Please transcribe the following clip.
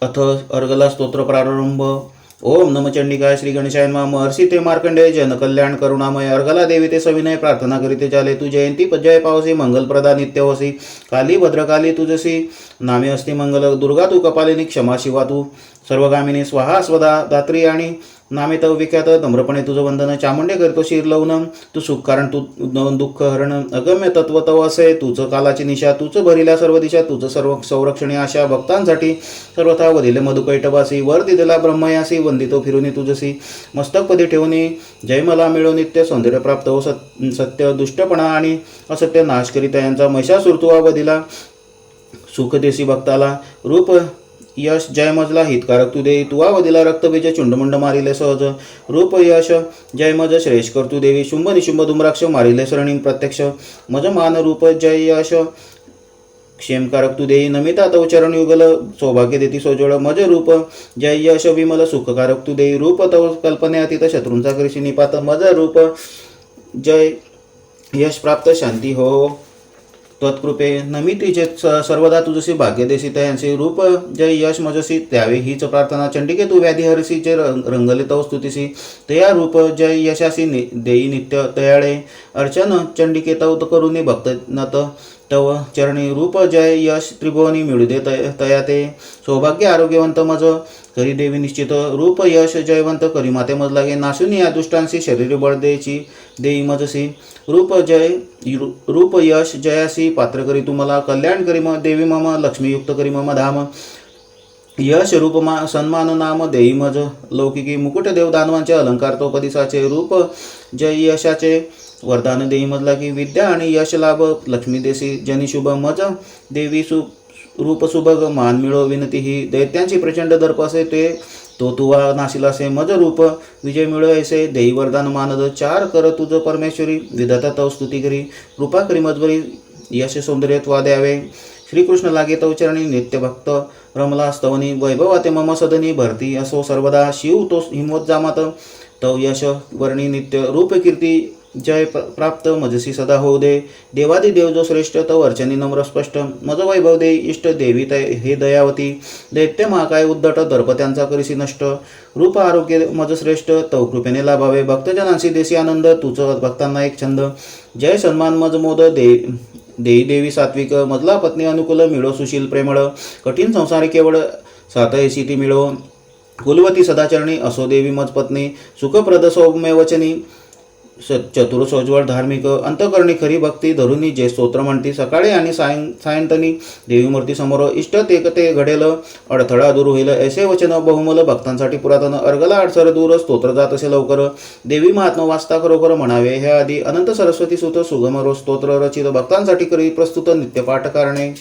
अथ अर्गला स्तोत्र प्रारंभ. ओम नम चंडिकाय श्री गणेशाय नमः. महर्षी ते मार्कंडेय जन कल्याण करुणामय अर्गला देवी ते सविनय प्रार्थना करीते चाले. तू जयंती जय पावसी मंगलप्रदा नित्य होसी. काली भद्रकाली तुझसी नामे असती मंगल. दुर्गा तू कपालिनी क्षमा शिवा तू सर्वगामिनी स्वाहा स्वदा दात्री. आणि नामे तव विख्यात नम्रपणे तुझं वंदन. चामुंडे करतो शिर लवनं तू सुख कारण तू दुःख हरण. अगम्य तत्व तव असे तुझं कालाची निशा. तुझं भरिल्या सर्व दिशा तुझं सर्व संरक्षणी आशा. भक्तांसाठी सर्वथा वधिले मधुकैटभासी. वर दिलेला ब्रह्मयासी वंदितो फिरुनी तुझसी. मस्तकपदी ठेवूनी जय मला मिळो नित्य. सौंदर्य प्राप्त हो सत्य दुष्टपणा आणि असत्य नाश करीता यांचा. महिषासुर तू अवधिला सुख देसी भक्ताला. रूप यश जय मजला हितकारक तू देई. तुवा वदिला रक्तबीज चुंडमुंड मारिले सहज. रूप यश जय मज श्रेष्ठ कर तू देवी. शुंभ निशुंभ धुम्राक्ष मारिले सरणी प्रत्यक्ष. मज मान रूप जय यश क्षेमकारक तू देई. नमिता तव चरण युगल सौभाग्य देती सोजवळ. मज रूप जय यश विमल सुखकारक तू देई. रूप तव कल्पने अतीत शत्रूंचा करीशी निपात. मज रूप जय यश प्राप्त शांती हो त्वत्कृपे. नमिती जे सर्वदा तुझसी भाग्य देशी तयांशी. रूप जय यश मजसी द्यावे हीच प्रार्थना. चंडिके तू व्याधी हरसी जे रंगले तव स्तुतीसी. तया रूप जय यशासी देई नित्य दयाळे. अर्चन चंडिके तव करुणी भक्त नत तव चरणी. रूप जय यश त्रिभुवनी मिळू दे तया ते. सौभाग्य आरोग्यवंत मज करी देवी निश्चित. रूप यश जयवंत करी माते मज लागे. नाशून या दुष्टांशी शरीर बळ द्यायची देई मजसी. रूप यश जयासी पात्र करी तुम्हाला. कल्याण करी देवी मम लक्ष्मीयुक्त करी मम धाम. यश रूप सन्मान नाम देई मज लौकिकी. मुकुट देव दानवांचे अलंकार तो पदिसाचे. रूप जय यशाचे वरदान देई मज लागी. विद्या आणि यश लाभ लक्ष्मी देसी जनी शुभ. मज देवी रूप सुभग मान मिळो विनती ही. दैत्यांची प्रचंड दर्प असे ते तो तुवा नाशिलासे. मज रूप विजय मिळो ऐसे देई वरदान मानद. चार कर तुझ परमेश्वरी विधाता तव स्तुती करी. कृपा करी मजबरी यश सौंदर्य त्वा द्यावे. श्रीकृष्ण लागे तव चरणी नित्य भक्त रमला स्तवनी. वैभवाते मम सदनी भरती असो सर्वदा. शिव तो हिमवत जामात तव यश वर्णी नित्य. रूप कीर्ती जय प्राप्त मजसी सदा होऊ दे. देवादी देव जो श्रेष्ठ तव अर्चनी नम्र स्पष्ट. मज वैभव दे इष्ट देवी हे दयावती. दैत्य महाकाय उद्धट दर्प त्यांचा करीसी नष्ट. रूप आरोग्य मज श्रेष्ठ तव कृपेने लाभावे. भक्तजनांशी देसी आनंद तुझं भक्तांना एक छंद. जय सन्मान मज मोद देई देवी सात्विक. मजला पत्नी अनुकूल मिळो सुशील प्रेमळ. कठीण संसारी केवळ सातयसी ती मिळो. कुलवती सदाचरणी असो देवी मज पत्नी. सुखप्रद सौम्य वचनी चतुर सोज्वळ धार्मिक. अंतकरणी खरी भक्ती धरुनी जे स्तोत्र म्हणती. सकाळी आणि सायंतनी देवी मूर्ती समोर. इष्ट ते घडेल अडथळा दूर होईल ऐसे वचन बहुमल. भक्तांसाठी पुरातन. अर्गला अडसर दूर स्तोत्र जात असे लवकर. देवी महात्मा वाचता खरोखर म्हणावे हे आधी. अनंत सरस्वती सुत सुगम रोज स्तोत्र रचित. भक्तांसाठी करी प्रस्तुत नित्य पाठ कारणे.